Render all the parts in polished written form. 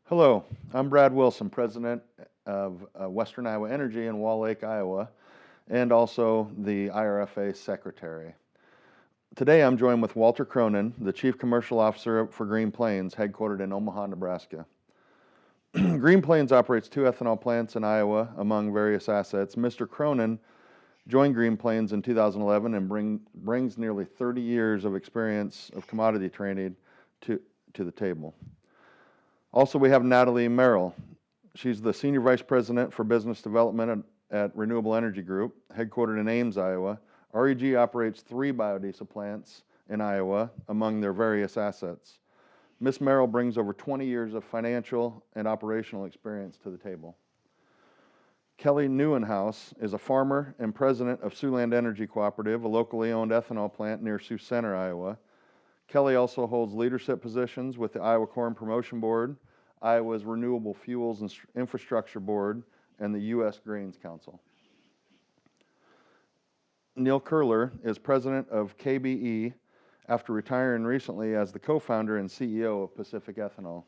Hello, I'm Brad Wilson, President of Western Iowa Energy in Wall Lake, Iowa, and also the IRFA Secretary. Today I'm joined with Walter Cronin, the Chief Commercial Officer for Green Plains, headquartered in Omaha, Nebraska. Green Plains operates 2 ethanol plants in Iowa, among various assets. Mr. Cronin joined Green Plains in 2011 and brings nearly 30 years of experience of commodity trading to the table. Also, we have Natalie Merrill. She's the Senior Vice President for Business Development at Renewable Energy Group, headquartered in Ames, Iowa. REG operates 3 biodiesel plants in Iowa among their various assets. Ms. Merrill brings over 20 years of financial and operational experience to the table. Kelly Nieuwenhuis is a farmer and president of Siouxland Energy Cooperative, a locally owned ethanol plant near Sioux Center, Iowa. Kelly also holds leadership positions with the Iowa Corn Promotion Board, Iowa's Renewable Fuels and Infrastructure Board, and the U.S. Grains Council. Neil Koehler is president of KBE after retiring recently as the co-founder and CEO of Pacific Ethanol.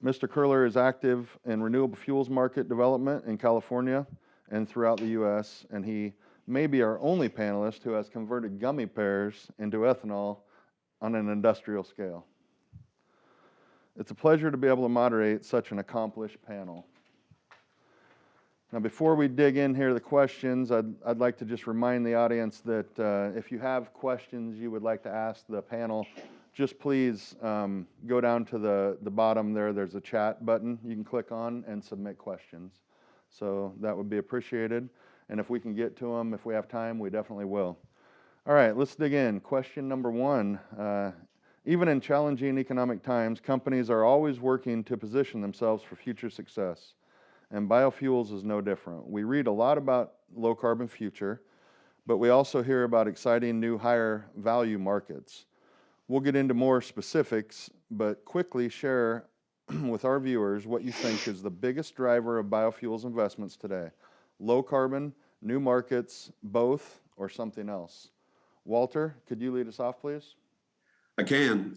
Mr. Koehler is active in renewable fuels market development in California and throughout the U.S., and he may be our only panelist who has converted gummy pears into ethanol on an industrial scale. It's a pleasure to be able to moderate such an accomplished panel. Now, before we dig in here to the questions, I'd like to just remind the audience that if you have questions you would like to ask the panel, just please go down to the bottom there. There's a chat button you can click on and submit questions. So that would be appreciated. And if we can get to them, if we have time, we definitely will. All right, let's dig in. Question number 1. Even in challenging economic times, companies are always working to position themselves for future success, and biofuels is no different. We read a lot about low carbon future, but we also hear about exciting new higher value markets. We'll get into more specifics, but quickly share with our viewers what you think is the biggest driver of biofuels investments today. Low carbon, new markets, both, or something else. Walter, could you lead us off, please? I can.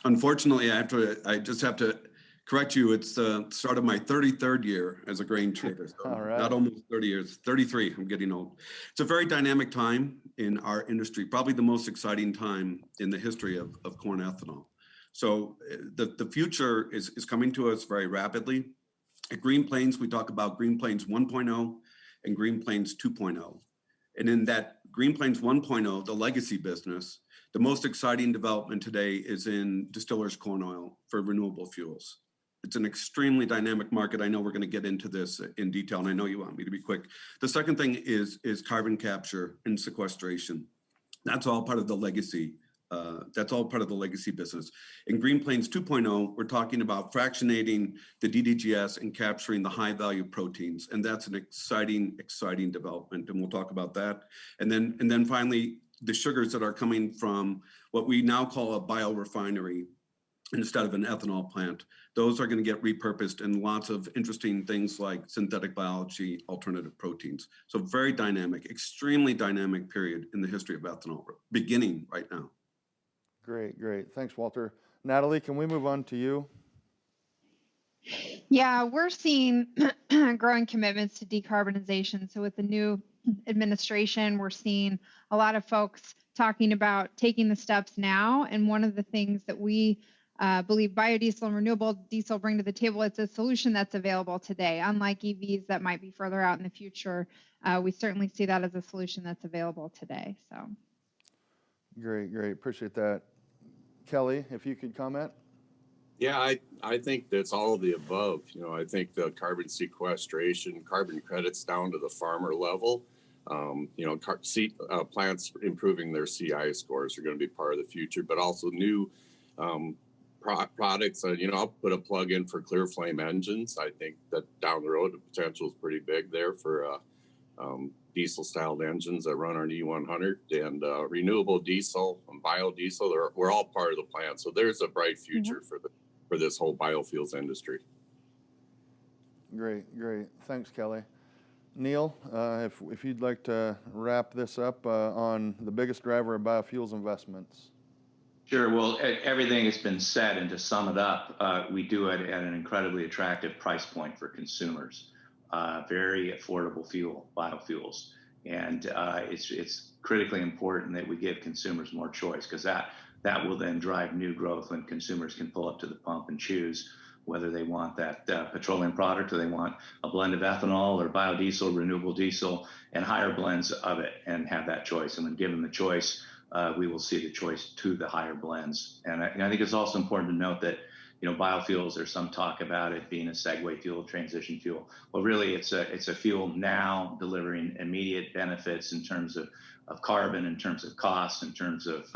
Unfortunately, I just have to correct you. It's the start of my 33rd year as a grain trader. So All right. Not almost 30 years, 33. I'm getting old. It's a very dynamic time in our industry, probably the most exciting time in the history of corn ethanol. So the future is coming to us very rapidly. At Green Plains, we talk about Green Plains 1.0 and Green Plains 2.0. And in that Green Plains 1.0, the legacy business, the most exciting development today is in distillers corn oil for renewable fuels. It's an extremely dynamic market. I know we're going to get into this in detail, and I know you want me to be quick. The second thing is carbon capture and sequestration. That's all part of the legacy. That's all part of the legacy business. In Green Plains 2.0, we're talking about fractionating the DDGS and capturing the high value proteins. And that's an exciting development. And we'll talk about that. And then finally, the sugars that are coming from what we now call a biorefinery instead of an ethanol plant. Those are going to get repurposed in lots of interesting things like synthetic biology, alternative proteins. So very dynamic, extremely dynamic period in the history of ethanol, beginning right now. Great. Thanks, Walter. Natalie, can we move on to you? Yeah, we're seeing growing commitments to decarbonization. So with the new administration, we're seeing a lot of folks talking about taking the steps now. And one of the things that we believe biodiesel and renewable diesel bring to the table, it's a solution that's available today. Unlike EVs that might be further out in the future, we certainly see that as a solution that's available today. So. Great. Appreciate that. Kelly, if you could comment. Yeah, I think that's all of the above. I think the carbon sequestration, carbon credits down to the farmer level, plants improving their CI scores are going to be part of the future, but also new products. I'll put a plug in for clear flame engines. I think that down the road, the potential is pretty big there for diesel-styled engines that run on E100 and renewable diesel and biodiesel. We're all part of the plan. So there's a bright future for this whole biofuels industry. Great. Thanks, Kelly. Neil, if you'd like to wrap this up on the biggest driver of biofuels investments. Sure. Well, everything has been said, and to sum it up, we do it at an incredibly attractive price point for consumers. Very affordable fuel, biofuels, and it's critically important that we give consumers more choice, because that will then drive new growth when consumers can pull up to the pump and choose whether they want that petroleum product, or they want a blend of ethanol or biodiesel, renewable diesel, and higher blends of it, and have that choice. And when given the choice, we will see the choice to the higher blends. And I think it's also important to note that, biofuels, there's some talk about it being a segue fuel, transition fuel. Well, really, it's a fuel now delivering immediate benefits in terms of carbon, in terms of cost, in terms of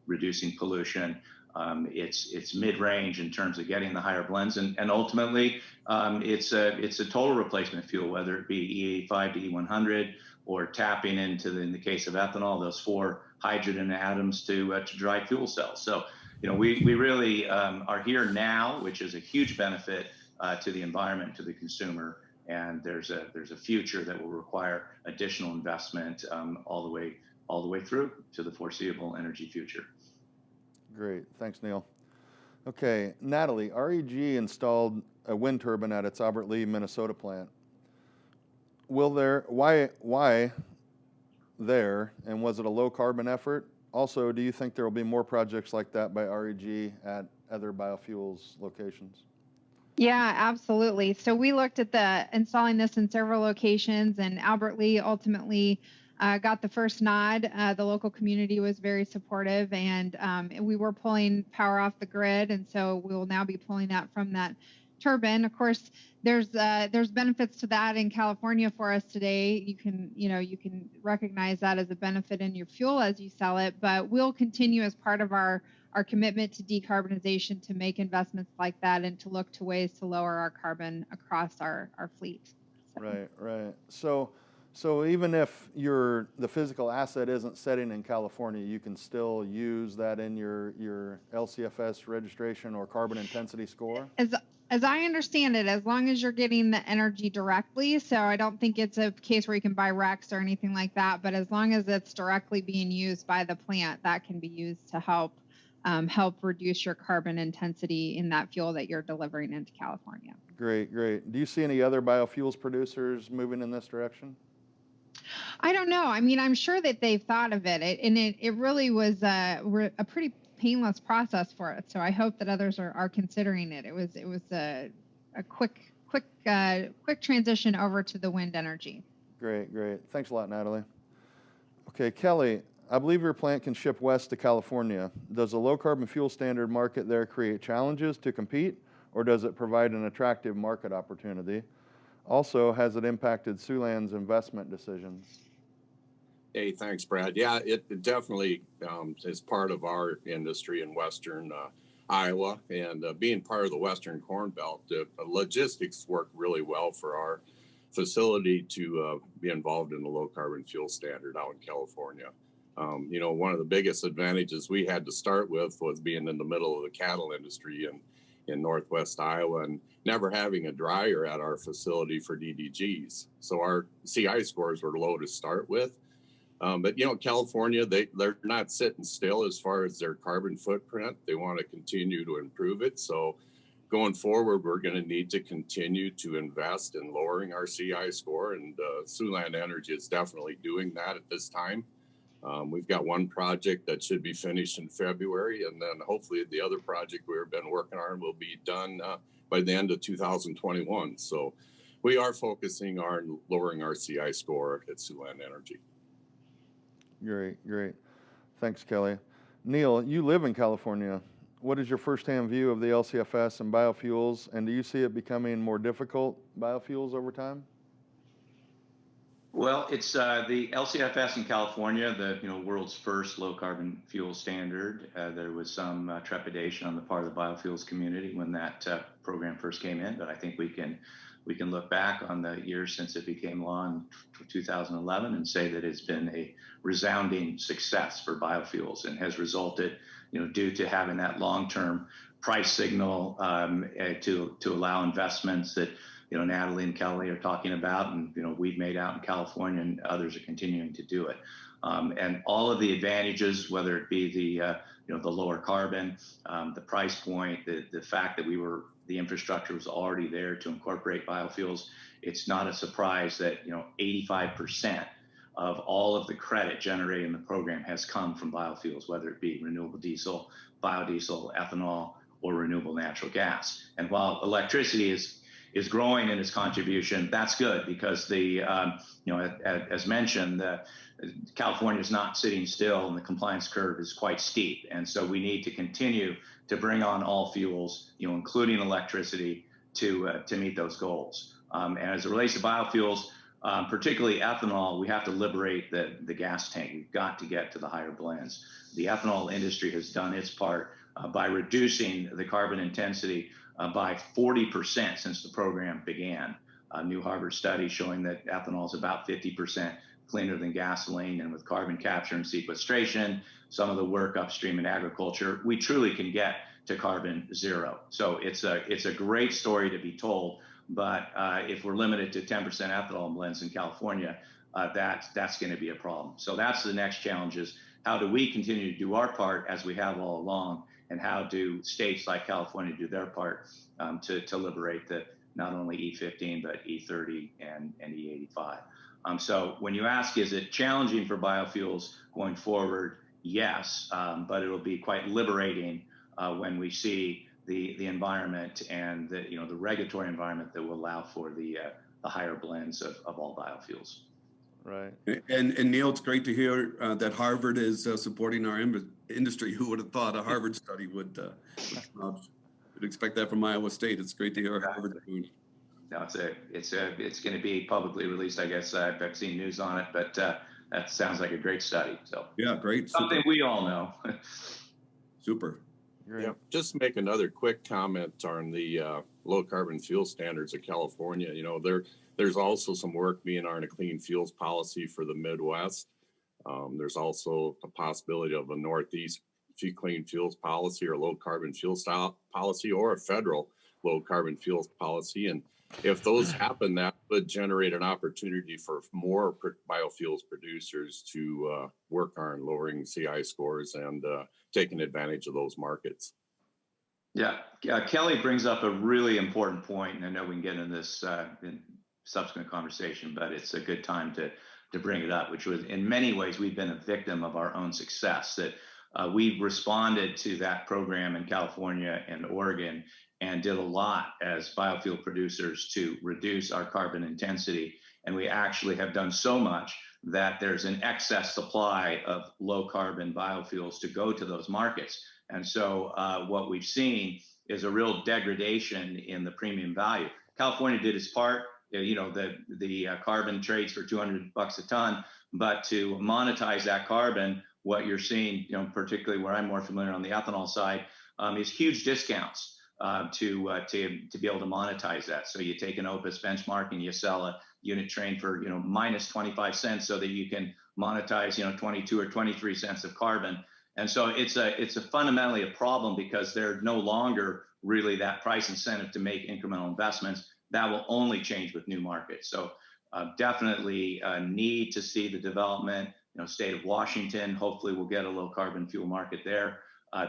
reducing pollution. It's mid-range in terms of getting the higher blends, and ultimately, it's a total replacement fuel, whether it be E85 to E100, or tapping into, in the case of ethanol, those 4 hydrogen atoms to dry fuel cells. So, we really are here now, which is a huge benefit to the environment, to the consumer, and there's a future that will require additional investment all the way through to the foreseeable energy future. Great, thanks, Neil. Okay, Natalie, REG installed a wind turbine at its Albert Lea, Minnesota plant. Why there, and was it a low carbon effort? Also, do you think there will be more projects like that by REG at other biofuels locations? Yeah, absolutely. So we looked at installing this in several locations, and Albert Lea ultimately got the first nod. The local community was very supportive, and we were pulling power off the grid, and so we will now be pulling that from that turbine. Of course, there's benefits to that in California for us today. You can recognize that as a benefit in your fuel as you sell it, but we'll continue as part of our commitment to decarbonization to make investments like that and to look to ways to lower our carbon across our fleet. So. Right. So even if the physical asset isn't setting in California, you can still use that in your LCFS registration or carbon intensity score? As I understand it, as long as you're getting the energy directly, so I don't think it's a case where you can buy RECs or anything like that, but as long as it's directly being used by the plant, that can be used to help reduce your carbon intensity in that fuel that you're delivering into California. Great. Do you see any other biofuels producers moving in this direction? I don't know. I mean, I'm sure that they've thought of it, and it really was a pretty painless process for it. So I hope that others are considering it. It was a quick transition over to the wind energy. Great. Thanks a lot, Natalie. Okay, Kelly, I believe your plant can ship west to California. Does the low carbon fuel standard market there create challenges to compete, or does it provide an attractive market opportunity? Also, has it impacted Siouxland's investment decisions? Hey, thanks, Brad. Yeah, it definitely is part of our industry in Western Iowa, and being part of the Western Corn Belt, logistics work really well for our facility to be involved in the low carbon fuel standard out in California. One of the biggest advantages we had to start with was being in the middle of the cattle industry in Northwest Iowa and never having a dryer at our facility for DDGs. So our CI scores were low to start with. But California, they're not sitting still as far as their carbon footprint. They want to continue to improve it. So going forward, we're going to need to continue to invest in lowering our CI score, and Siouxland Energy is definitely doing that at this time. We've got one project that should be finished in February, and then hopefully the other project we've been working on will be done by the end of 2021. So we are focusing on lowering our CI score at Siouxland Energy. Great. Thanks, Kelly. Neil, you live in California. What is your firsthand view of the LCFS and biofuels, and do you see it becoming more difficult biofuels over time? Well, it's the LCFS in California, the world's first low carbon fuel standard. There was some trepidation on the part of the biofuels community when that program first came in, but I think we can look back on the years since it became law in 2011 and say that it's been a resounding success for biofuels and has resulted, due to having that long-term price signal to allow investments that Natalie and Kelly are talking about, and we've made out in California, and others are continuing to do it. And all of the advantages, whether it be the lower carbon, the price point, the fact that the infrastructure was already there to incorporate biofuels. It's not a surprise that 85% of all of the credit generated in the program has come from biofuels, whether it be renewable diesel, biodiesel, ethanol, or renewable natural gas. And while electricity is growing in its contribution, that's good because as mentioned, California is not sitting still and the compliance curve is quite steep. And so we need to continue to bring on all fuels, including electricity, to meet those goals. And as it relates to biofuels, particularly ethanol, we have to liberate the gas tank. We've got to get to the higher blends. The ethanol industry has done its part by reducing the carbon intensity by 40% since the program began. A new Harvard study showing that ethanol is about 50% cleaner than gasoline, and with carbon capture and sequestration, some of the work upstream in agriculture, we truly can get to carbon zero. So it's a great story to be told, but if we're limited to 10% ethanol blends in California, that's going to be a problem. So that's the next challenge: is how do we continue to do our part as we have all along, and how do states like California do their part to liberate not only E15 but E30 and E85. So when you ask, is it challenging for biofuels going forward? Yes, but it'll be quite liberating when we see the environment and the regulatory environment that will allow for the higher blends of all biofuels. Right. And Neil, it's great to hear that Harvard is supporting our industry. Who would have thought a Harvard study would come out? You'd expect that from Iowa State. It's great to hear Harvard doing. No, it's going to be publicly released. I guess I've seen news on it, but that sounds like a great study. So yeah, great. Something we all know. Super. Great. Yeah, just make another quick comment on the low carbon fuel standards of California. There's also some work being on a clean fuels policy for the Midwest. There's also a possibility of a Northeast clean fuels policy or low carbon fuel style policy, or a federal low carbon fuels policy. And if those happen, that would generate an opportunity for more biofuels producers to work on lowering CI scores and taking advantage of those markets. Yeah, Kelly brings up a really important point, and I know we can get into this in subsequent conversation, but it's a good time to bring it up, which was, in many ways, we've been a victim of our own success. That we responded to that program in California and Oregon and did a lot as biofuel producers to reduce our carbon intensity. And we actually have done so much that there's an excess supply of low carbon biofuels to go to those markets. And so what we've seen is a real degradation in the premium value. California did its part. The carbon trades for $200 a ton, but to monetize that carbon, what you're seeing, particularly where I'm more familiar on the ethanol side, is huge discounts to be able to monetize that. So you take an OPIS benchmark and you sell a unit train for minus 25 cents so that you can monetize 22 or 23 cents of carbon. And so it's a fundamentally a problem because there's no longer really that price incentive to make incremental investments. That will only change with new markets. So definitely need to see the development. State of Washington, hopefully we'll get a low carbon fuel market there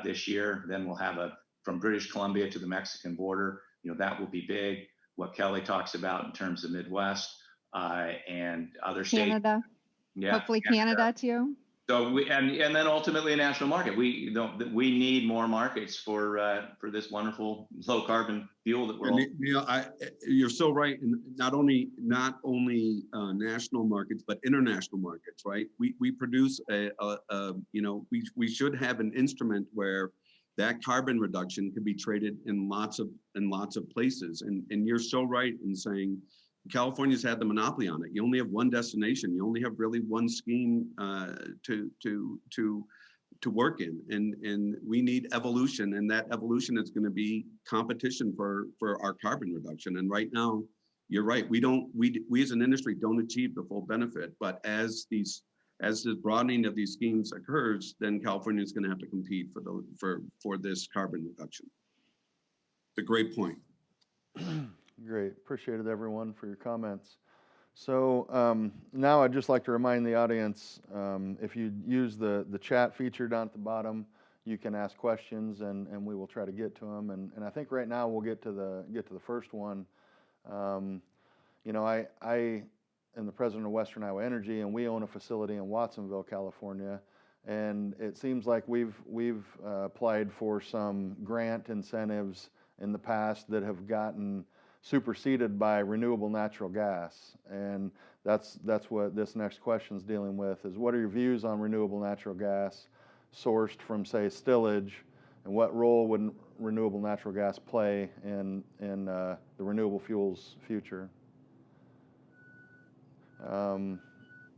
this year. Then we'll have from British Columbia to the Mexican border. That will be big. What Kelly talks about in terms of Midwest and other states. Canada. Yeah, hopefully Canada too. So and then ultimately a national market. We need more markets for this wonderful low carbon fuel that we're all. Neil, you're so right. And not only national markets, but international markets, right? We produce we should have an instrument where that carbon reduction could be traded in lots of places. And you're so right in saying California's had the monopoly on it. You only have one destination. You only have really one scheme to work in, and we need evolution, and that evolution is going to be competition for our carbon reduction. And right now, you're right. We as an industry don't achieve the full benefit, but as the broadening of these schemes occurs, then California is going to have to compete for this carbon reduction. It's a great point. Great. Appreciated everyone for your comments. So now I'd just like to remind the audience, if you use the chat feature down at the bottom, you can ask questions, and we will try to get to them. And I think right now we'll get to the first one. You know, I am the president of Western Iowa Energy, and we own a facility in Watsonville, California. And it seems like we've applied for some grant incentives in the past that have gotten superseded by renewable natural gas. And that's what this next question is dealing with, is what are your views on renewable natural gas sourced from, say, stillage, and what role would renewable natural gas play in the renewable fuels future?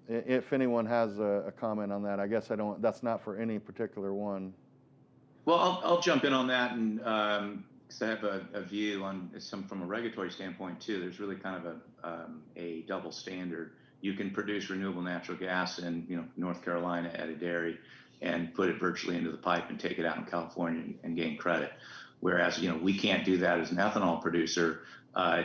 If anyone has a comment on that, I guess that's not for any particular one. Well, I'll jump in on that, and because I have a view on some from a regulatory standpoint too. There's really kind of a double standard. You can produce renewable natural gas in North Carolina at a dairy and put it virtually into the pipe and take it out in California and gain credit. Whereas we can't do that as an ethanol producer.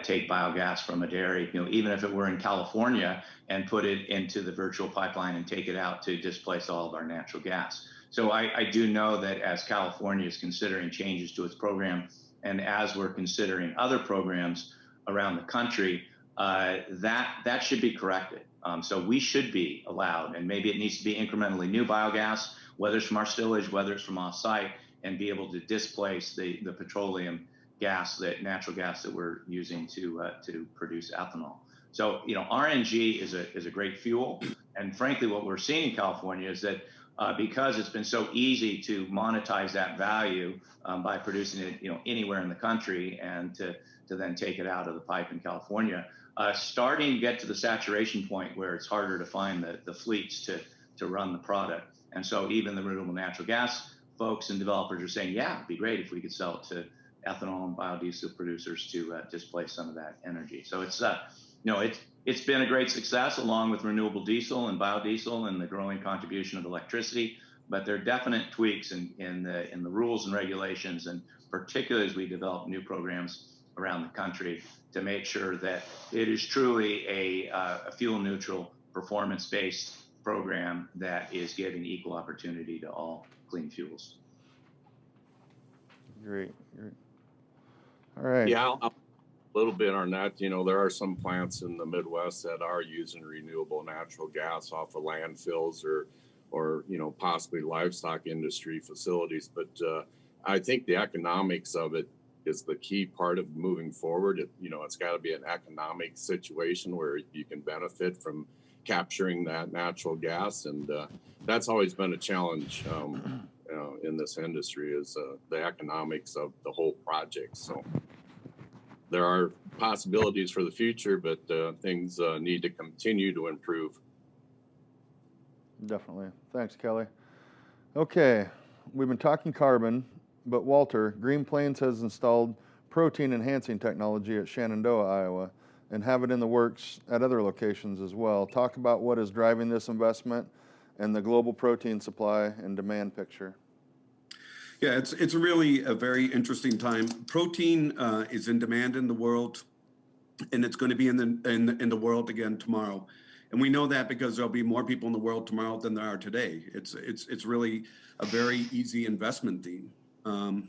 Take biogas from a dairy, even if it were in California, and put it into the virtual pipeline and take it out to displace all of our natural gas. So I do know that as California is considering changes to its program, and as we're considering other programs around the country, that should be corrected. So we should be allowed, and maybe it needs to be incrementally new biogas, whether it's from our stillage, whether it's from off-site, and be able to displace the petroleum gas, that natural gas that we're using to produce ethanol. So RNG is a great fuel, and frankly, what we're seeing in California is that because it's been so easy to monetize that value by producing it anywhere in the country, and to then take it out of the pipe in California, starting to get to the saturation point where it's harder to find the fleets to run the product. And so even the renewable natural gas folks and developers are saying, yeah, it'd be great if we could sell it to ethanol and biodiesel producers to displace some of that energy. So it's been a great success, along with renewable diesel and biodiesel and the growing contribution of electricity. But there are definite tweaks in the rules and regulations, and particularly as we develop new programs around the country to make sure that it is truly a fuel neutral, performance-based program that is giving equal opportunity to all clean fuels. Great. All right. Yeah, a little bit on that. There are some plants in the Midwest that are using renewable natural gas off of landfills or possibly livestock industry facilities. But I think the economics of it is the key part of moving forward. It's got to be an economic situation where you can benefit from capturing that natural gas, and that's always been a challenge in this industry, is the economics of the whole project. So there are possibilities for the future, but things need to continue to improve. Definitely. Thanks, Kelly. Okay, we've been talking carbon, but Walter, Green Plains has installed protein enhancing technology at Shenandoah, Iowa, and have it in the works at other locations as well. Talk about what is driving this investment and the global protein supply and demand picture. Yeah, it's really a very interesting time. Protein is in demand in the world, and it's going to be in the world again tomorrow. And we know that because there'll be more people in the world tomorrow than there are today. It's really a very easy investment theme.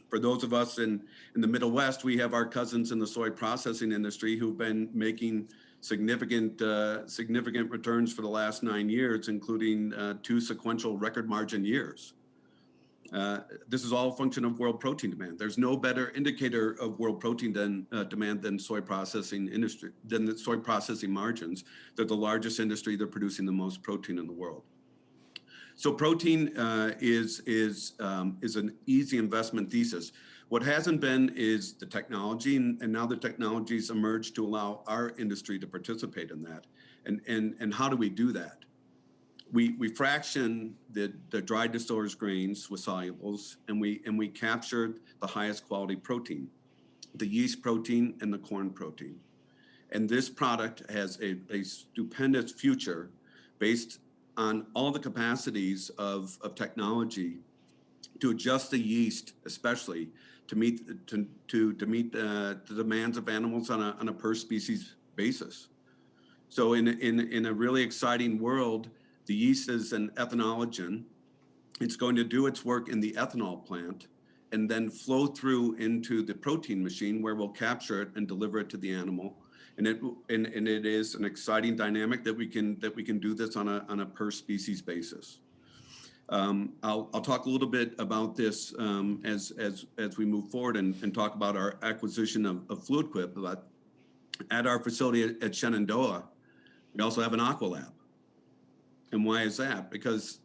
For those of us in the Middle West, we have our cousins in the soy processing industry who've been making significant returns for the last 9 years, including 2 sequential record margin years. This is all a function of world protein demand. There's no better indicator of world protein demand than soy processing industry, than the soy processing margins. They're the largest industry. They're producing the most protein in the world. So protein is an easy investment thesis. What hasn't been is the technology, and now the technologies emerged to allow our industry to participate in that. And how do we do that? We fraction the dry distillers grains with solubles, and we captured the highest quality protein, the yeast protein and the corn protein. And this product has a stupendous future based on all the capacities of technology to adjust the yeast, especially to meet the demands of animals on a per species basis. So in a really exciting world, the yeast is an ethnologen, It's going to do its work in the ethanol plant and then flow through into the protein machine where we'll capture it and deliver it to the animal. And it is an exciting dynamic that we can do this on a per species basis. I'll talk a little bit about this as we move forward and talk about our acquisition of Fluid Quip. But at our facility at Shenandoah, we also have an aqua lab. And why is that? Because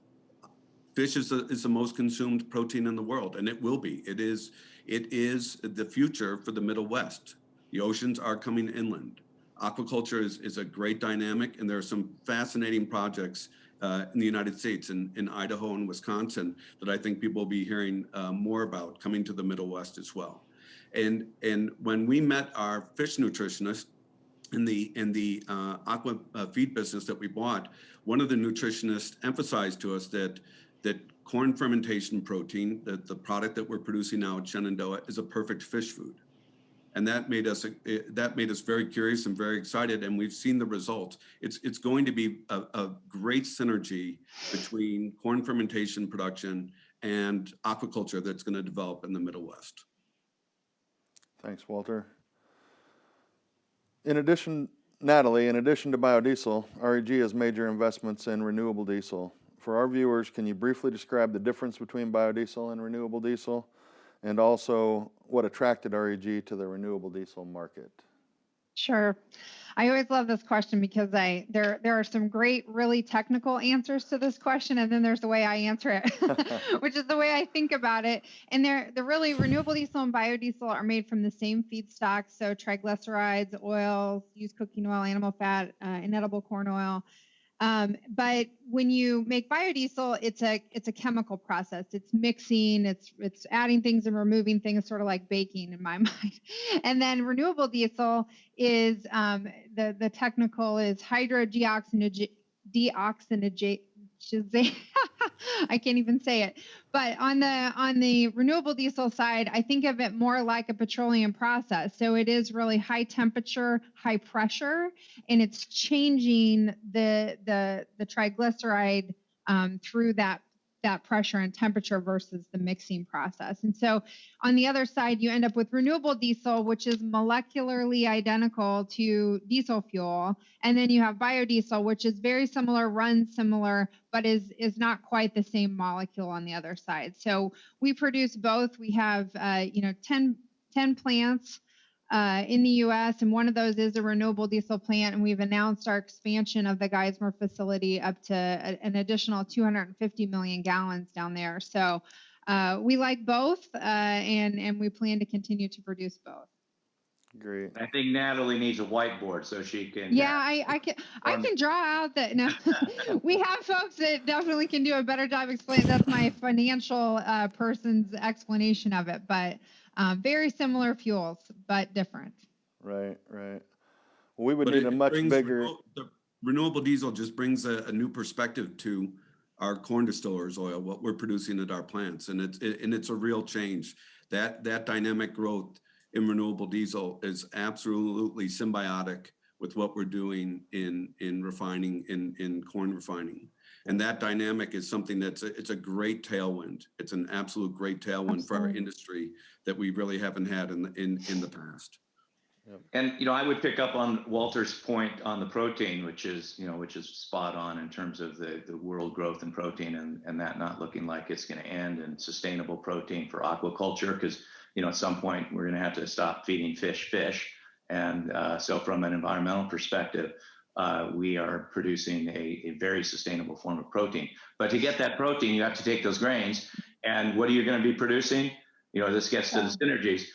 fish is the most consumed protein in the world, and it will be. It is the future for the Middle West. The oceans are coming inland. Aquaculture is a great dynamic, and there are some fascinating projects in the United States, in Idaho and Wisconsin, that I think people will be hearing more about coming to the Middle West as well. And when we met our fish nutritionist in the aqua feed business that we bought, one of the nutritionists emphasized to us that corn fermentation protein, the product that we're producing now at Shenandoah, is a perfect fish food. And that made us very curious and very excited, and we've seen the results. It's going to be a great synergy between corn fermentation production and aquaculture that's going to develop in the Middle West. Thanks, Walter. Natalie, in addition to biodiesel, REG has major investments in renewable diesel. For our viewers, can you briefly describe the difference between biodiesel and renewable diesel, and also what attracted REG to the renewable diesel market? Sure. I always love this question because there are some great, really technical answers to this question, and then there's the way I answer it, which is the way I think about it. And the really renewable diesel and biodiesel are made from the same feedstocks, so triglycerides, oils, used cooking oil, animal fat, inedible corn oil. But when you make biodiesel, it's a chemical process. It's mixing, it's adding things and removing things, sort of like baking in my mind. And then renewable diesel is the technical is hydrodeoxygenation. I can't even say it. But on the renewable diesel side, I think of it more like a petroleum process. So it is really high temperature, high pressure, and it's changing the triglyceride through that pressure and temperature versus the mixing process. And so on the other side, you end up with renewable diesel, which is molecularly identical to diesel fuel. And then you have biodiesel, which is very similar, runs similar, but is not quite the same molecule on the other side. So we produce both. We have 10 plants in the U.S., and one of those is a renewable diesel plant, and we've announced our expansion of the Geismar facility up to an additional 250 million gallons down there. So we like both, and we plan to continue to produce both. Great. I think Natalie needs a whiteboard so she can. Yeah, I can draw out that. No, we have folks that definitely can do a better job explaining. That's my financial person's explanation of it, but. Very similar fuels, but different. Right. Well, we would need a much bigger. The renewable diesel just brings a new perspective to our corn distillers oil, what we're producing at our plants, and it's a real change. That dynamic growth in renewable diesel is absolutely symbiotic with what we're doing in refining, in corn refining. And that dynamic is something it's a great tailwind. It's an absolute great tailwind Absolutely. For our industry that we really haven't had in the past. Yep. And I would pick up on Walter's point on the protein, which is spot on in terms of the world growth in protein and that not looking like it's going to end, and sustainable protein for aquaculture, because at some point we're going to have to stop feeding fish. And so from an environmental perspective, we are producing a very sustainable form of protein. But to get that protein, you have to take those grains. And what are you going to be producing? This gets to the synergies,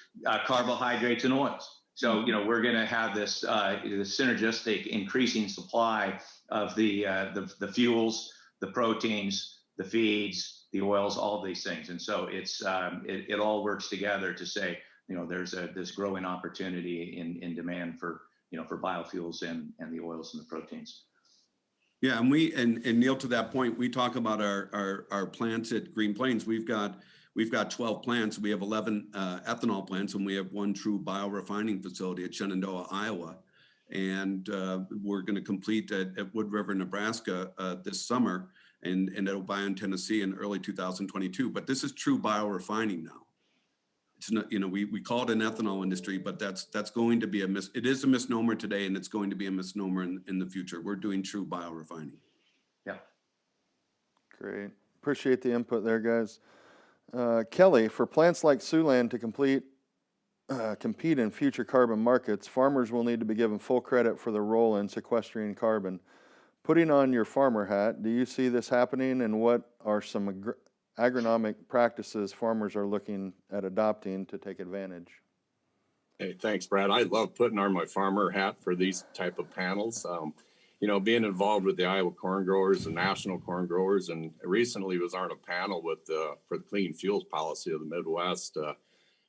carbohydrates and oils. So, we're going to have this synergistic increasing supply of the fuels, the proteins, the feeds, the oils, all of these things. And so it all works together to say, there's this growing opportunity in demand for biofuels and the oils and the proteins. Yeah, and Neil, to that point, we talk about our plants at Green Plains. We've got 12 plants. We have 11 ethanol plants, and we have one true biorefining facility at Shenandoah, Iowa. And we're going to complete at Wood River, Nebraska this summer and it'll buy in Tennessee in early 2022. But this is true biorefining now. It's not, we call it an ethanol industry, but that's going to be it is a misnomer today, and it's going to be a misnomer in the future. We're doing true biorefining. Yeah. Great. Appreciate the input there, guys. Kelly, for plants like Siouxland to compete in future carbon markets, farmers will need to be given full credit for their role in sequestering carbon. Putting on your farmer hat, do you see this happening, and what are some agronomic practices farmers are looking at adopting to take advantage? Hey, thanks, Brad. I love putting on my farmer hat for these type of panels. Being involved with the Iowa corn growers and national corn growers, and recently was on a panel with for the clean fuels policy of the Midwest,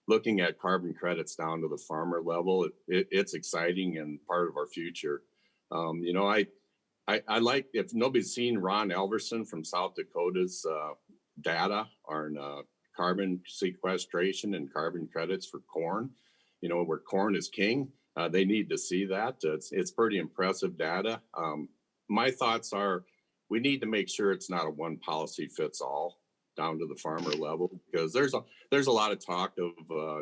looking at carbon credits down to the farmer level. It's exciting and part of our future. I like, if nobody's seen Ron Elverson from South Dakota's data on carbon sequestration and carbon credits for corn, where corn is king. They need to see that. It's pretty impressive data. My thoughts are we need to make sure it's not a one policy fits all down to the farmer level, because there's a lot of talk of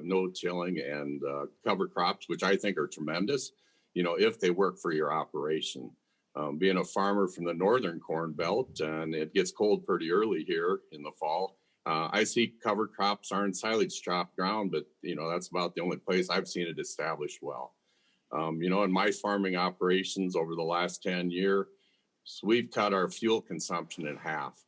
no-tilling and cover crops, which I think are tremendous, if they work for your operation. Being a farmer from the northern corn belt, and it gets cold pretty early here in the fall, I see cover crops are in silage chopped ground, but that's about the only place I've seen it established well. In my farming operations over the last 10 years, we've cut our fuel consumption in half.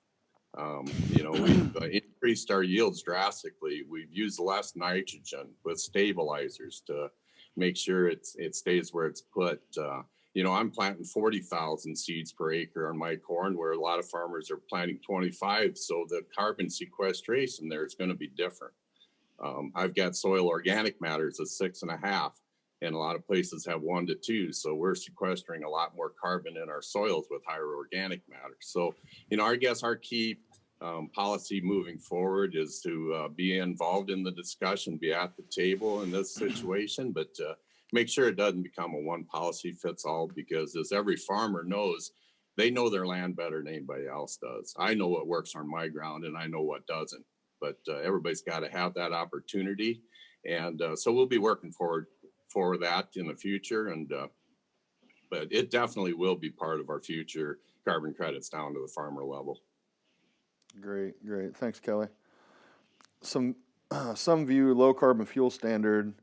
We've increased our yields drastically. We've used less nitrogen with stabilizers to make sure it stays where it's put. I'm planting 40,000 seeds per acre on my corn, where a lot of farmers are planting 25. So the carbon sequestration there is going to be different. I've got soil organic matters of 6.5, and a lot of places have 1 to 2. So we're sequestering a lot more carbon in our soils with higher organic matter. So, I guess our key policy moving forward is to be involved in the discussion, be at the table in this situation, but make sure it doesn't become a one policy fits all, because as every farmer knows, they know their land better than anybody else does. I know what works on my ground and I know what doesn't, but everybody's got to have that opportunity. And so we'll be working for that in the future. And but it definitely will be part of our future carbon credits down to the farmer level. Great. Thanks, Kelly. Some view low carbon fuel standard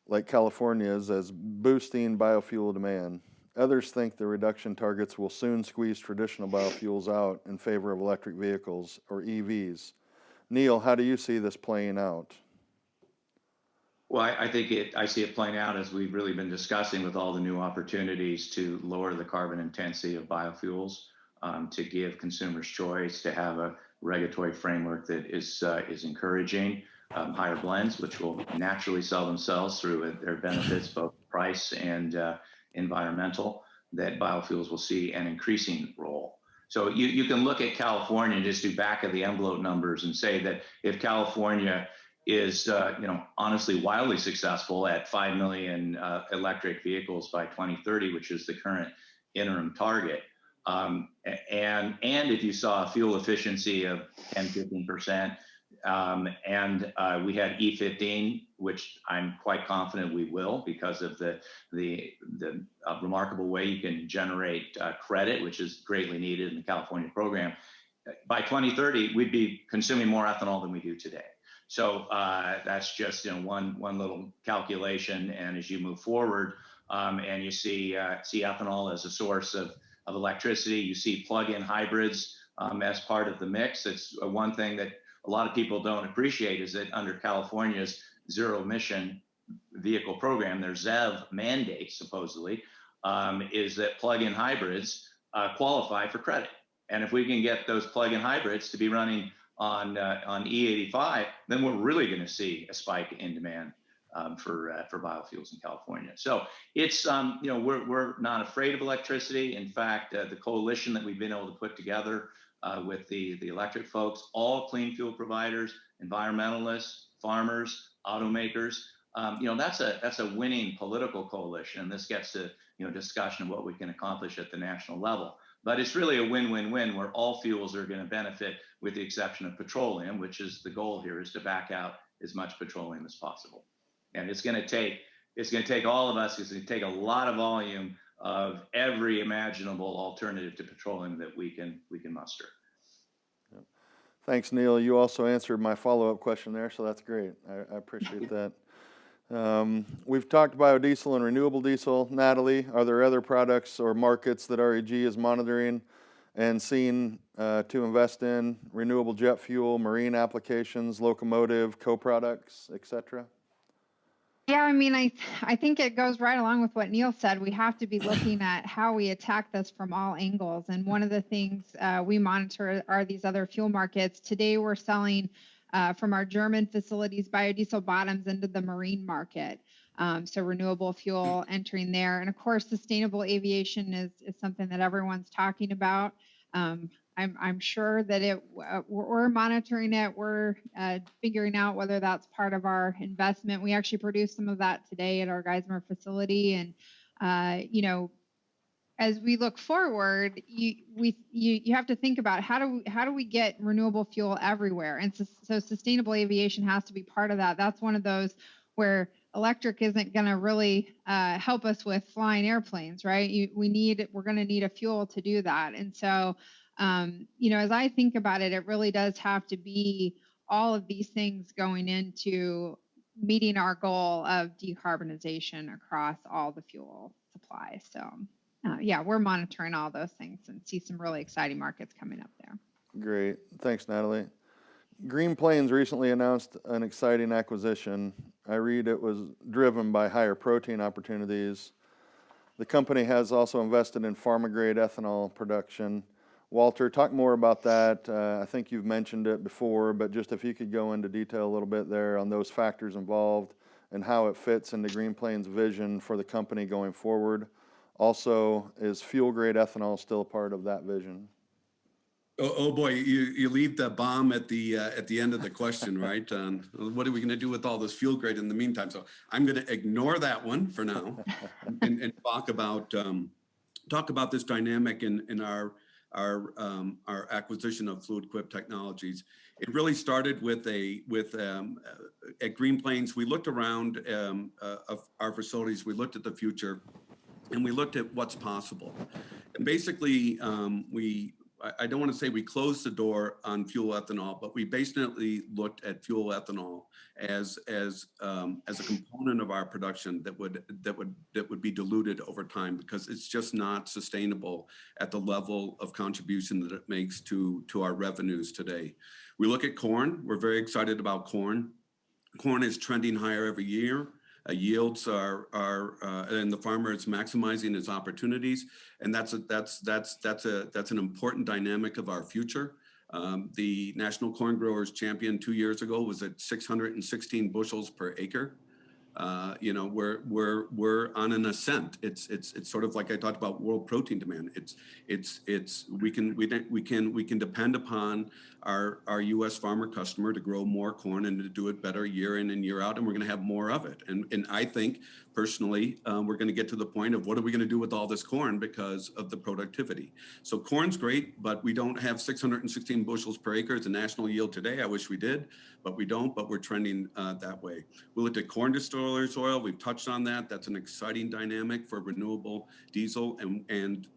like California's as boosting biofuel demand. Others think the reduction targets will soon squeeze traditional biofuels out in favor of electric vehicles or EVs. Neil, how do you see this playing out? Well, I see it playing out as we've really been discussing, with all the new opportunities to lower the carbon intensity of biofuels, to give consumers choice, to have a regulatory framework that is encouraging higher blends, which will naturally sell themselves through their benefits, both price and environmental, that biofuels will see an increasing role. So you can look at California and just do back of the envelope numbers and say that if California is, honestly wildly successful at 5 million electric vehicles by 2030, which is the current interim target, and if you saw a fuel efficiency of 10-15%, and we had E15, which I'm quite confident we will, because of the remarkable way you can generate credit, which is greatly needed in the California program. By 2030, we'd be consuming more ethanol than we do today. So that's just one little calculation. And as you move forward, and you see ethanol as a source of electricity, you see plug-in hybrids as part of the mix. It's one thing that a lot of people don't appreciate is that under California's zero emission vehicle program, their ZEV mandate supposedly is that plug-in hybrids qualify for credit. And if we can get those plug-in hybrids to be running on E85, then we're really going to see a spike in demand for biofuels in California. So it's we're not afraid of electricity. In fact, the coalition that we've been able to put together with the electric folks, all clean fuel providers, environmentalists, farmers, automakers, that's a winning political coalition. And this gets to discussion of what we can accomplish at the national level. But it's really a win-win-win where all fuels are going to benefit, with the exception of petroleum, which is the goal here, is to back out as much petroleum as possible. And it's going to take all of us. It's going to take a lot of volume of every imaginable alternative to petroleum that we can muster. Thanks, Neil. You also answered my follow-up question there, so that's great. I appreciate that. We've talked biodiesel and renewable diesel. Natalie, are there other products or markets that REG is monitoring and seeing to invest in? Renewable jet fuel, marine applications, locomotive, co-products, etc.? Yeah, I mean, I think it goes right along with what Neil said. We have to be looking at how we attack this from all angles. And one of the things we monitor are these other fuel markets. Today, we're selling from our German facilities biodiesel bottoms into the marine market. So renewable fuel entering there. And of course, sustainable aviation is something that everyone's talking about. I'm sure that we're monitoring it. We're figuring out whether that's part of our investment. We actually produce some of that today at our Geismar facility. And, you know, as we look forward, you have to think about how do we get renewable fuel everywhere? And so sustainable aviation has to be part of that. That's one of those where electric isn't going to really help us with flying airplanes, right? We're going to need a fuel to do that. And so, you know, as I think about it, it really does have to be all of these things going into meeting our goal of decarbonization across all the fuel supply. So, yeah, we're monitoring all those things and see some really exciting markets coming up there. Great. Thanks, Natalie. Green Plains recently announced an exciting acquisition. I read it was driven by higher protein opportunities. The company has also invested in pharma-grade ethanol production. Walter, talk more about that. I think you've mentioned it before, but just if you could go into detail a little bit there on those factors involved and how it fits into Green Plains' vision for the company going forward. Also, is fuel-grade ethanol still a part of that vision? Oh boy, you leave the bomb at the end of the question, right? What are we going to do with all this fuel grade in the meantime? So I'm going to ignore that one for now, and talk about this dynamic in our acquisition of Fluid Quip Technologies. It really started at Green Plains. We looked around of our facilities. We looked at the future, and we looked at what's possible. And basically, I don't want to say we closed the door on fuel ethanol, but we basically looked at fuel ethanol as a component of our production that would be diluted over time, because it's just not sustainable at the level of contribution that it makes to our revenues today. We look at corn. We're very excited about corn. Corn is trending higher every year. Yields are and the farmer is maximizing his opportunities, and that's an important dynamic of our future. The National Corn Growers Champion 2 years ago was at 616 bushels per acre. You know, we're on an ascent. It's sort of like I talked about world protein demand. We can depend upon our U.S. farmer customer to grow more corn and to do it better year in and year out, and we're going to have more of it. And I think personally, we're going to get to the point of what are we going to do with all this corn because of the productivity. So corn's great, but we don't have 616 bushels per acre as a national yield today. I wish we did, but we don't. But we're trending that way. We looked at corn distillers oil. We've touched on that. That's an exciting dynamic for renewable diesel, and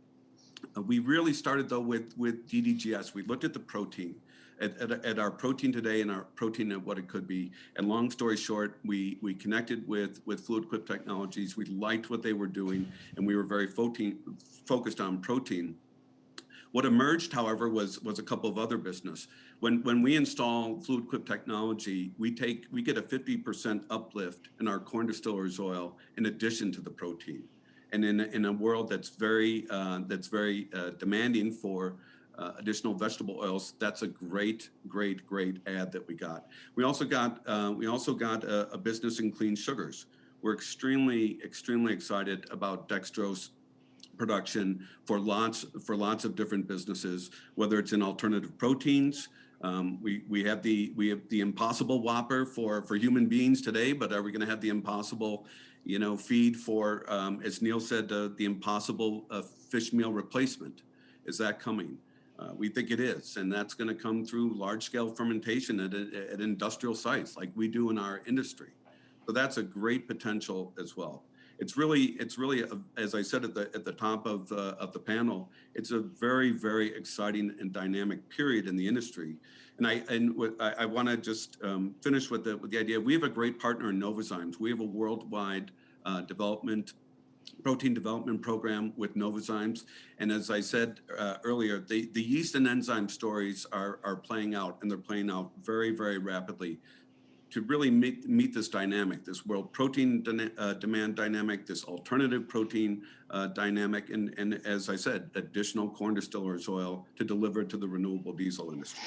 we really started though with DDGS. We looked at the protein. At our protein today and our protein and what it could be. And long story short, we connected with Fluid Quip Technologies. We liked what they were doing, and we were very focused on protein. What emerged, however, was a couple of other business. When we install Fluid Quip Technology, we get a 50% uplift in our corn distillers oil in addition to the protein. And in a world that's very demanding for additional vegetable oils, that's a great add that we got. We also got a business in clean sugars. We're extremely excited about dextrose production for lots of different businesses, whether it's in alternative proteins. We have the Impossible Whopper for human beings today, but are we going to have the Impossible, feed for, as Neil said, the Impossible fish meal replacement? Is that coming? We think it is, and that's going to come through large-scale fermentation at industrial sites like we do in our industry. So that's a great potential as well. It's really, as I said at the top of the panel, it's a very, very exciting and dynamic period in the industry. And I want to just finish with the idea. We have a great partner in Novozymes. We have a worldwide protein development program with Novozymes. And as I said earlier, the yeast and enzyme stories are playing out, and they're playing out very, very rapidly to really meet this dynamic, this world protein demand dynamic, this alternative protein dynamic, and as I said, additional corn distillers oil to deliver to the renewable diesel industry.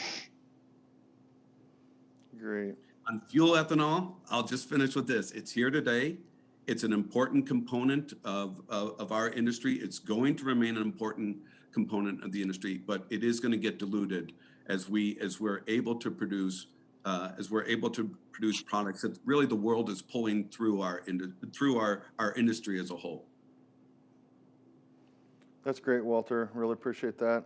Great. On fuel ethanol, I'll just finish with this. It's here today. It's an important component of our industry. It's going to remain an important component of the industry, but it is going to get diluted as we're able to produce products that really the world is pulling through our industry as a whole. That's great, Walter. Really appreciate that.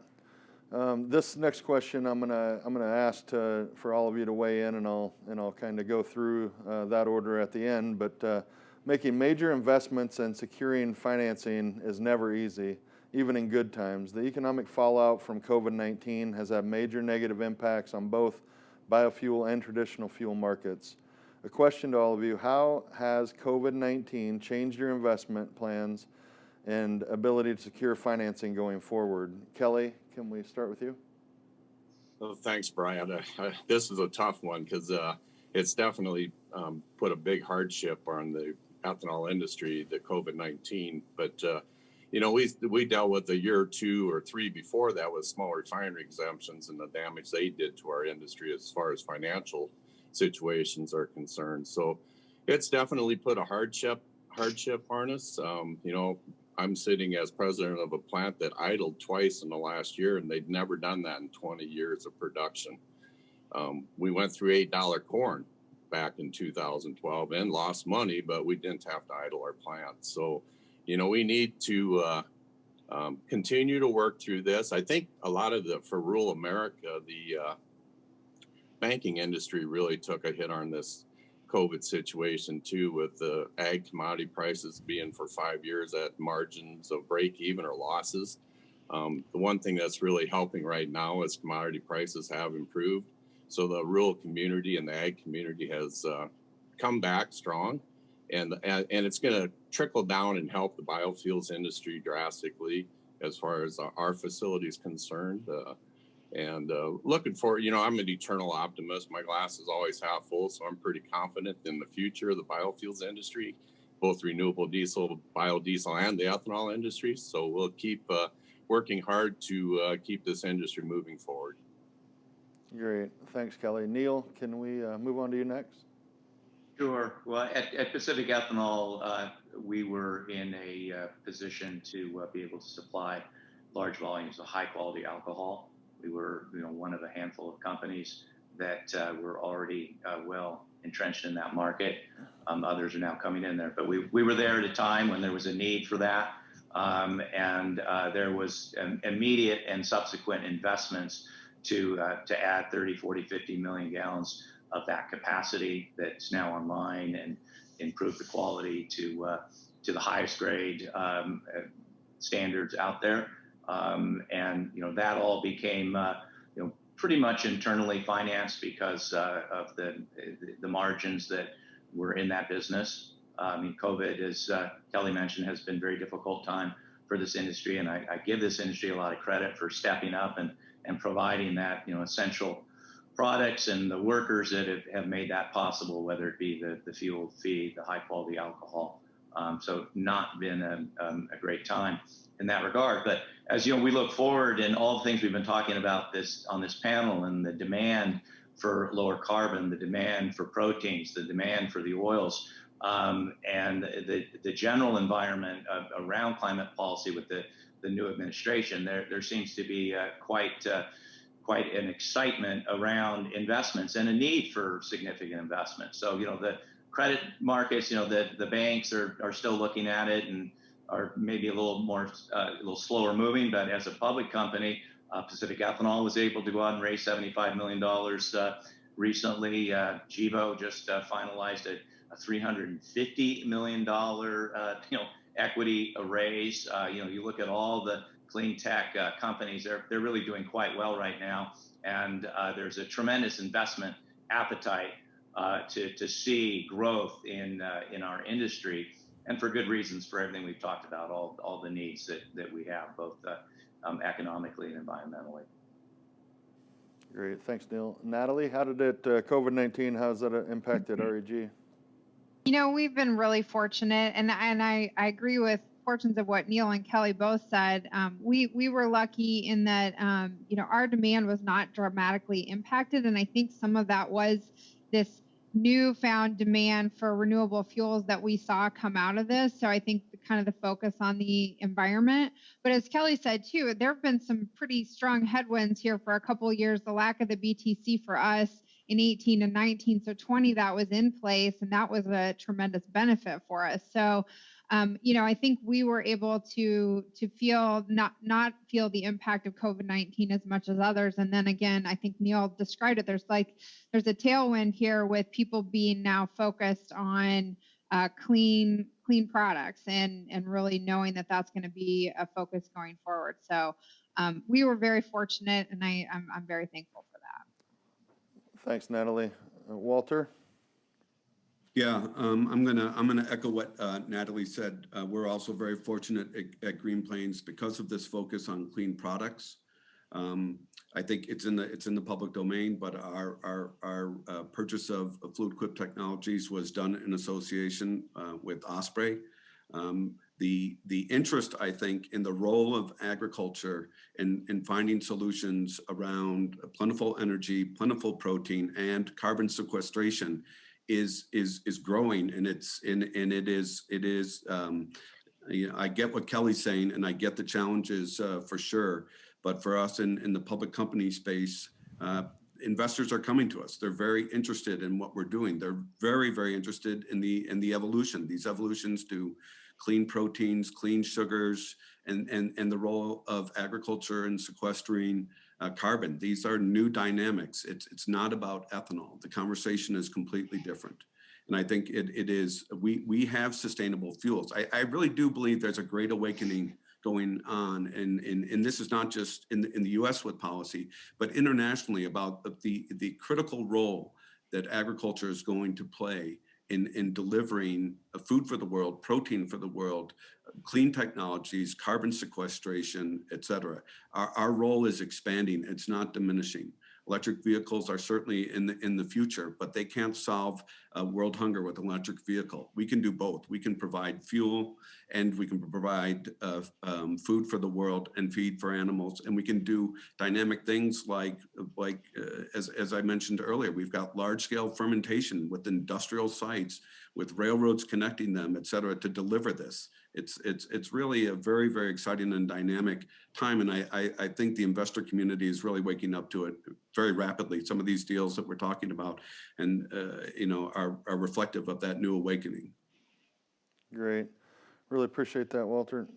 This next question I'm gonna ask for all of you to weigh in, and I'll kind of go through that order at the end. But making major investments and securing financing is never easy, even in good times. The economic fallout from COVID-19 has had major negative impacts on both biofuel and traditional fuel markets. A question to all of you: how has COVID-19 changed your investment plans and ability to secure financing going forward? Kelly, can we start with you? Well, thanks, Brian. This is a tough one because it's definitely put a big hardship on the ethanol industry, the COVID-19. But we dealt with a year or two or three before that with small refinery exemptions and the damage they did to our industry as far as financial situations are concerned. So it's definitely put a hardship on us. I'm sitting as president of a plant that idled twice in the last year, and they'd never done that in 20 years of production. We went through $8 corn back in 2012 and lost money, but we didn't have to idle our plant. So, we need to continue to work through this. I think a lot of for rural America, the banking industry really took a hit on this COVID situation too, with the ag commodity prices being for 5 years at margins of break even or losses. The one thing that's really helping right now is commodity prices have improved. So the rural community and the ag community has come back strong, and it's going to trickle down and help the biofuels industry drastically as far as our facility is concerned. And looking forward, I'm an eternal optimist. My glass is always half full, so I'm pretty confident in the future of the biofuels industry, both renewable diesel, biodiesel, and the ethanol industry. So we'll keep working hard to keep this industry moving forward. Great. Thanks, Kelly. Neil, can we move on to you next? Sure. Well, at Pacific Ethanol, we were in a position to be able to supply large volumes of high-quality alcohol. We were, one of a handful of companies that were already well entrenched in that market. Others are now coming in there, but we were there at a time when there was a need for that, and there was immediate and subsequent investments to add 30, 40, 50 million gallons of that capacity that's now online and improve the quality to the highest grade standards out there. And that all became pretty much internally financed because of the margins that were in that business. COVID, as Kelly mentioned, has been a very difficult time for this industry, and I give this industry a lot of credit for stepping up and providing that essential products and the workers that have made that possible, whether it be the fuel feed, the high quality alcohol. So not been a great time in that regard. But as we look forward and all the things we've been talking about on this panel, and the demand for lower carbon, the demand for proteins, the demand for the oils, and the general environment around climate policy with the new administration, there seems to be quite an excitement around investments and a need for significant investment. So the credit markets, the banks are still looking at it, and are maybe a little slower moving, but as a public company, Pacific Ethanol was able to go out and raise $75 million recently. Gevo just finalized a $350 million equity raise. You look at all the clean tech companies; they're really doing quite well right now, and there's a tremendous investment appetite to see growth in our industry, and for good reasons, for everything we've talked about, all the needs that we have, both economically and environmentally. Great, thanks, Neil. Natalie, how did COVID-19, how's that impacted REG? We've been really fortunate, and I agree with portions of what Neil and Kelly both said. We were lucky in that our demand was not dramatically impacted, and I think some of that was this newfound demand for renewable fuels that we saw come out of this. So I think the focus on the environment. But as Kelly said too, there have been some pretty strong headwinds here for a couple of years. The lack of the BTC for us in 18 and 19, so 20 that was in place, and that was a tremendous benefit for us. So I think we were able to feel not feel the impact of COVID-19 as much as others. And then again, I think Neil described it. There's a tailwind here with people being now focused on clean products and really knowing that that's going to be a focus going forward. So we were very fortunate, and I'm very thankful for that. Thanks, Natalie. Walter? Yeah, I'm gonna echo what Natalie said. We're also very fortunate at Green Plains because of this focus on clean products. I think it's in the public domain, but our purchase of Fluid Quip Technologies was done in association with Osprey. The interest, I think, in the role of agriculture in finding solutions around plentiful energy, plentiful protein, and carbon sequestration is growing, and it is. I get what Kelly's saying, and I get the challenges for sure. But for us in the public company space, investors are coming to us. They're very interested in what we're doing. They're very, very interested in the evolution. These evolutions to clean proteins, clean sugars, and the role of agriculture in sequestering carbon. These are new dynamics. It's not about ethanol. The conversation is completely different. And I think it is, we have sustainable fuels. I really do believe there's a great awakening going on, and this is not just in the US with policy, but internationally about the critical role that agriculture is going to play in delivering food for the world, protein for the world, clean technologies, carbon sequestration, et cetera. Our role is expanding, it's not diminishing. Electric vehicles are certainly in the future, but they can't solve world hunger with an electric vehicle. We can do both. We can provide fuel, and we can provide food for the world and feed for animals, and we can do dynamic things like as I mentioned earlier, we've got large-scale fermentation with industrial sites, with railroads connecting them, et cetera, to deliver this. It's really a very, very exciting and dynamic time, and I think the investor community is really waking up to it very rapidly. Some of these deals that we're talking about, and are reflective of that new awakening. Great, really appreciate that, Walter.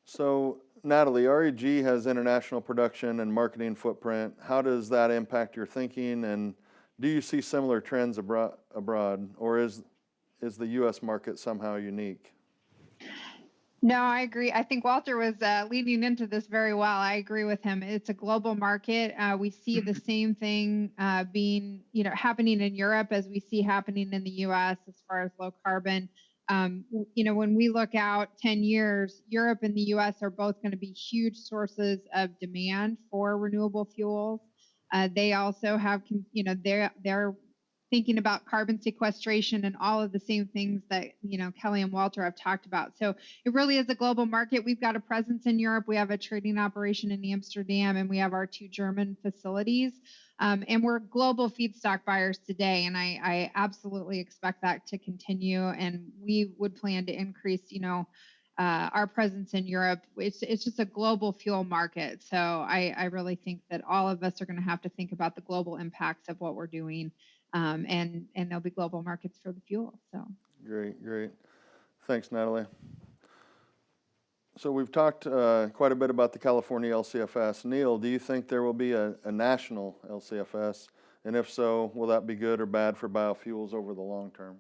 So, Natalie, REG has international production and marketing footprint. How does that impact your thinking, and do you see similar trends abroad, or is the U.S. market somehow unique? No, I agree. I think Walter was leading into this very well. I agree with him. It's a global market. We see the same thing being, happening in Europe as we see happening in the U.S. as far as low carbon. When we look out 10 years, Europe and the U.S. are both going to be huge sources of demand for renewable fuels. They also have, they're thinking about carbon sequestration and all of the same things that, Kelly and Walter have talked about. So it really is a global market. We've got a presence in Europe. We have a trading operation in Amsterdam, and we have our 2 German facilities. And we're global feedstock buyers today, and I absolutely expect that to continue. And we would plan to increase, our presence in Europe. It's just a global fuel market. So I really think that all of us are going to have to think about the global impacts of what we're doing. And there'll be global markets for the fuel. So Great. Thanks, Natalie. So we've talked quite a bit about the California LCFS. Neil, do you think there will be a national LCFS? And if so, will that be good or bad for biofuels over the long term?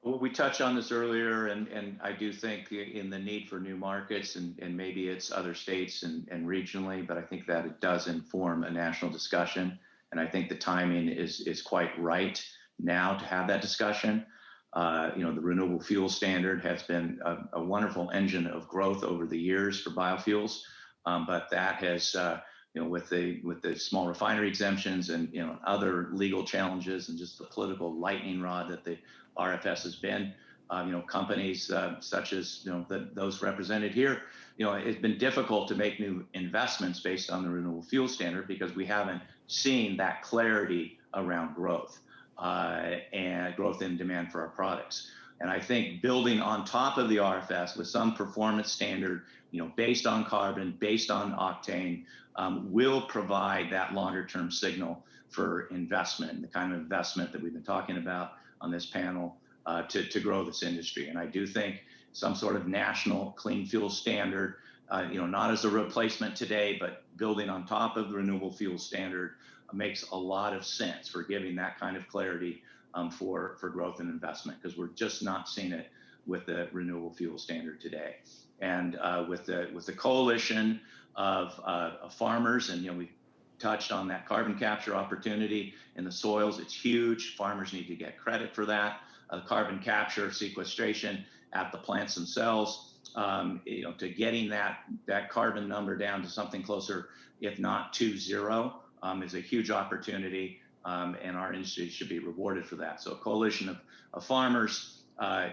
Well, we touched on this earlier, and I do think in the need for new markets, and maybe it's other states and regionally, but I think that it does inform a national discussion. And I think the timing is quite right now to have that discussion. The renewable fuel standard has been a wonderful engine of growth over the years for biofuels, but that has, with the small refinery exemptions and other legal challenges and just the political lightning rod that the RFS has been, companies such as those represented here, it's been difficult to make new investments based on the renewable fuel standard because we haven't seen that clarity around growth. And growth in demand for our products. And I think building on top of the RFS with some performance standard, based on carbon, based on octane, will provide that longer term signal for investment, the kind of investment that we've been talking about on this panel to grow this industry. And I do think some sort of national clean fuel standard, not as a replacement today, but building on top of the renewable fuel standard makes a lot of sense for giving that kind of clarity for growth and investment, because we're just not seeing it with the renewable fuel standard today. And with the coalition of farmers, and we touched on that carbon capture opportunity in the soils, it's huge. Farmers need to get credit for that. Carbon capture, sequestration at the plants themselves, to getting that carbon number down to something closer, if not to zero, is a huge opportunity, and our industry should be rewarded for that. So a coalition of farmers,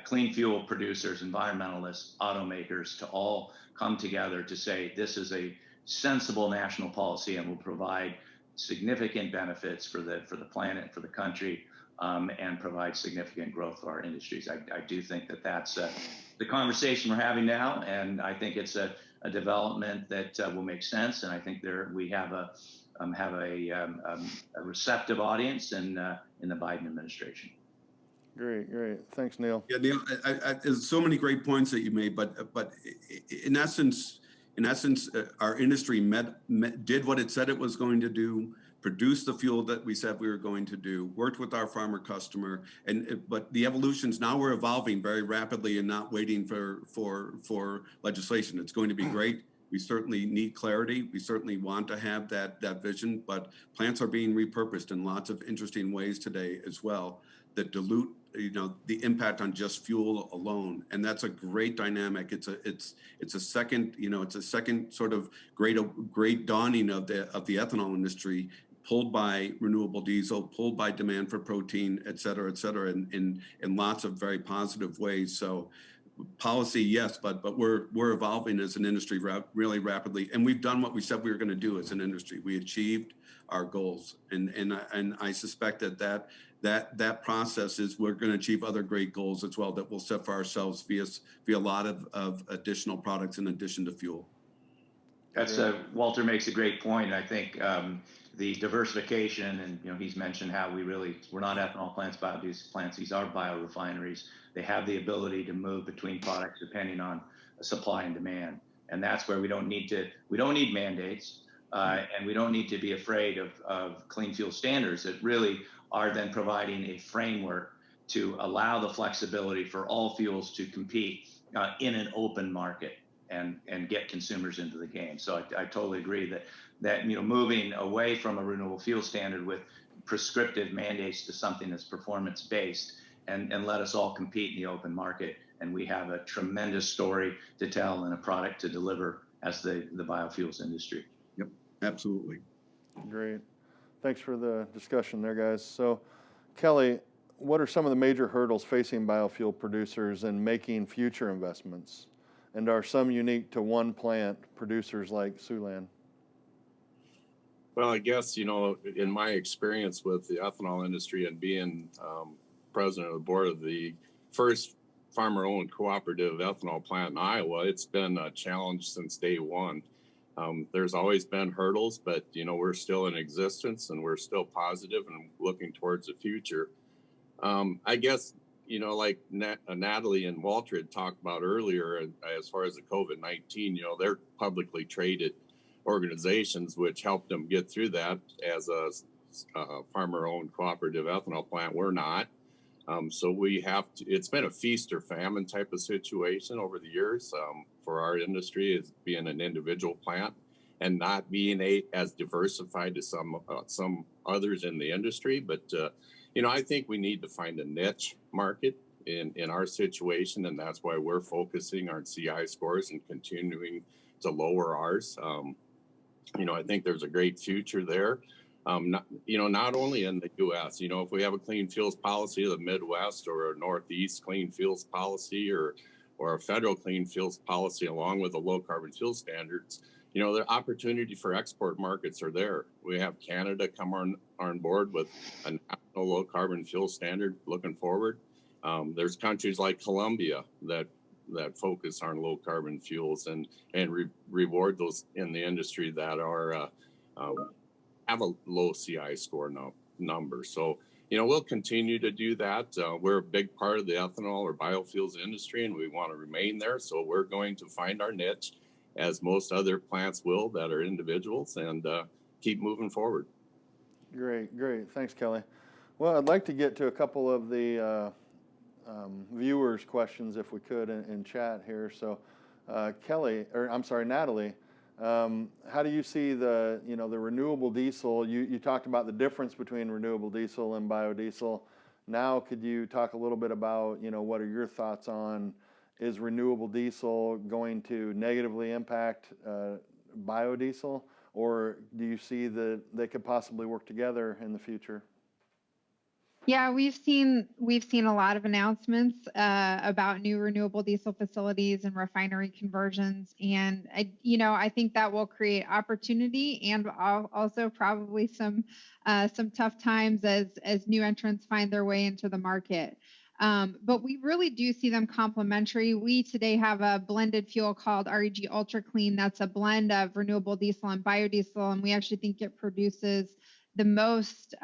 clean fuel producers, environmentalists, automakers, to all come together to say this is a sensible national policy and will provide significant benefits for the planet, for the country, and provide significant growth for our industries. I do think that's the conversation we're having now, and I think it's a development that will make sense. And I think we have a receptive audience in the Biden administration. Great. Thanks, Neil. Yeah, Neil, there's so many great points that you made, but in essence, our industry did what it said it was going to do, produced the fuel that we said we were going to do, worked with our farmer customer, but the evolutions now we're evolving very rapidly and not waiting for legislation. It's going to be great. We certainly need clarity. We certainly want to have that vision, but plants are being repurposed in lots of interesting ways today as well that dilute, the impact on just fuel alone. And that's a great dynamic. It's a second sort of great dawning of the ethanol industry, pulled by renewable diesel, pulled by demand for protein, et cetera, in lots of very positive ways. So policy, yes, but we're evolving as an industry really rapidly, and we've done what we said we were going to do as an industry. We achieved our goals, and I suspect that process is we're going to achieve other great goals as well that we'll set for ourselves via a lot of additional products in addition to fuel. That's Walter makes a great point. I think the diversification, and he's mentioned how we're not ethanol plants, biodiesel plants. These are biorefineries. They have the ability to move between products depending on supply and demand, and that's where we don't need mandates, and we don't need to be afraid of clean fuel standards that really are then providing a framework to allow the flexibility for all fuels to compete in an open market and get consumers into the game. So I totally agree that moving away from a renewable fuel standard with prescriptive mandates to something that's performance based and let us all compete in the open market. And we have a tremendous story to tell and a product to deliver as the biofuels industry. Yep, absolutely. Great. Thanks for the discussion there, guys. So, Kelly, what are some of the major hurdles facing biofuel producers in making future investments? And are some unique to one plant, producers like Siouxland? Well, I guess, in my experience with the ethanol industry and being president of the board of the first farmer-owned cooperative ethanol plant in Iowa, it's been a challenge since day one. There's always been hurdles, but, we're still in existence and we're still positive and looking towards the future. I guess like Natalie and Walter had talked about earlier, as far as the COVID-19, they're publicly traded organizations, which helped them get through that. As a farmer-owned cooperative ethanol plant, we're not. So we have to, it's been a feast or famine type of situation over the years for our industry, as being an individual plant and not being as diversified as some others in the industry. But, I think we need to find a niche market in our situation, and that's why we're focusing on CI scores and continuing to lower ours. I think there's a great future there. Not only in the U.S. If we have a clean fuels policy of the Midwest, or a Northeast clean fuels policy, or a federal clean fuels policy, along with the low carbon fuel standards, the opportunity for export markets are there. We have Canada come on board with a national low carbon fuel standard looking forward. There's countries like Colombia that focus on low carbon fuels and reward those in the industry that are have a low CI score number. So, we'll continue to do that. We're a big part of the ethanol or biofuels industry, and we want to remain there. So we're going to find our niche, as most other plants will that are individuals, and keep moving forward. Great. Thanks, Kelly. Well, I'd like to get to a couple of the viewers' questions, if we could, in chat here. So, Natalie, how do you see the renewable diesel? You talked about the difference between renewable diesel and biodiesel. Now, could you talk a little bit about, what are your thoughts on, is renewable diesel going to negatively impact biodiesel, or do you see that they could possibly work together in the future? Yeah, we've seen a lot of announcements about new renewable diesel facilities and refinery conversions, and I think that will create opportunity and also probably some tough times as new entrants find their way into the market. But we really do see them complementary. We today have a blended fuel called REG Ultra Clean. That's a blend of renewable diesel and biodiesel, and we actually think it produces the most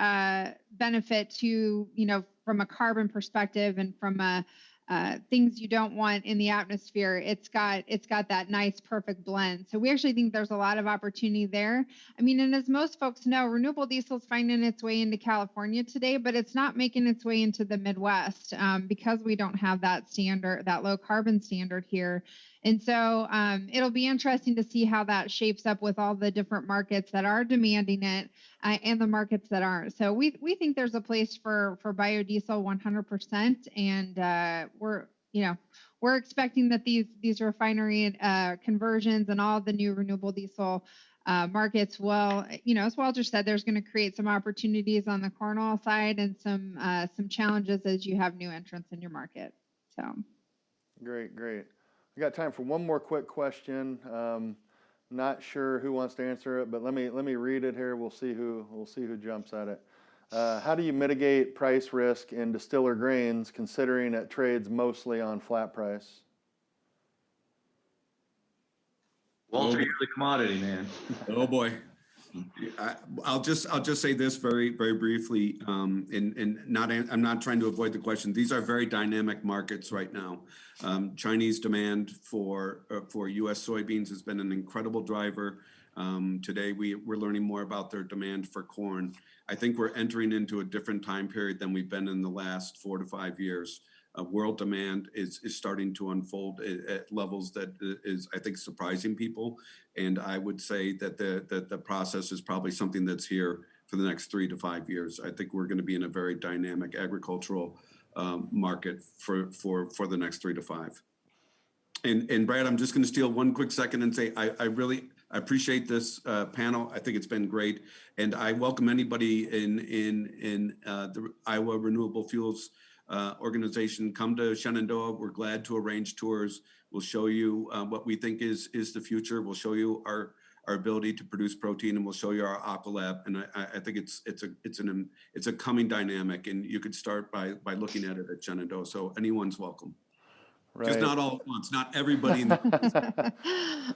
benefit to, from a carbon perspective and from things you don't want in the atmosphere. It's got that nice, perfect blend. So we actually think there's a lot of opportunity there. I mean, and as most folks know, renewable diesel is finding its way into California today, but it's not making its way into the Midwest because we don't have that standard, that low carbon standard here. And so it'll be interesting to see how that shapes up with all the different markets that are demanding it and the markets that aren't. So we think there's a place for biodiesel 100%, and we're expecting that these refinery conversions and all the new renewable diesel markets will, as Walter said, there's going to create some opportunities on the corn oil side and some challenges as you have new entrants in your market. So Great. We got time for one more quick question. Not sure who wants to answer it, but let me read it here. We'll see who jumps at it. How do you mitigate price risk in distiller grains, considering it trades mostly on flat price? Walter, you're the commodity man. Oh boy. I'll just say this very, very briefly, I'm not trying to avoid the question. These are very dynamic markets right now. Chinese demand for U.S. soybeans has been an incredible driver. Today we're learning more about their demand for corn. I think we're entering into a different time period than we've been in the last 4 to 5 years. World demand is starting to unfold at levels that is, I think, surprising people. And I would say that the process is probably something that's here for the next 3 to 5 years. I think we're going to be in a very dynamic agricultural market for the next 3 to 5. And Brad, I'm just going to steal one quick second and say I really appreciate this panel. I think it's been great, and I welcome anybody in the Iowa Renewable Fuels organization. Come to Shenandoah. We're glad to arrange tours. We'll show you what we think is the future. We'll show you our ability to produce protein, and we'll show you our aqua lab. And I think it's a coming dynamic, and you could start by looking at it at Shenandoah. So anyone's welcome. Right. Just not all at once, not everybody.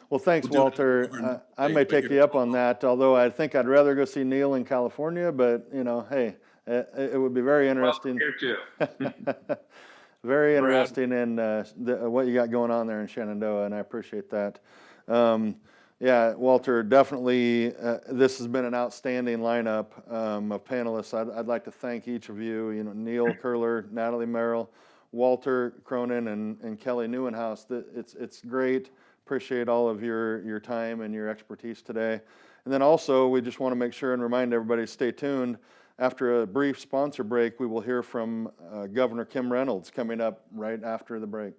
Well, thanks, Walter. I may take you up on that, although I think I'd rather go see Neil in California, but hey, it would be very interesting. Well, here too. very Brad. interesting in what you got going on there in Shenandoah, and I appreciate that. Yeah, Walter, definitely, this has been an outstanding lineup of panelists. I'd like to thank each of you, Neil, Koehler, Natalie, Merrill, Walter, Cronin, and Kelly Nieuwenhuis. It's great. Appreciate all of your time and your expertise today. And then also, we just want to make sure and remind everybody to stay tuned. After a brief sponsor break, we will hear from Governor Kim Reynolds coming up right after the break.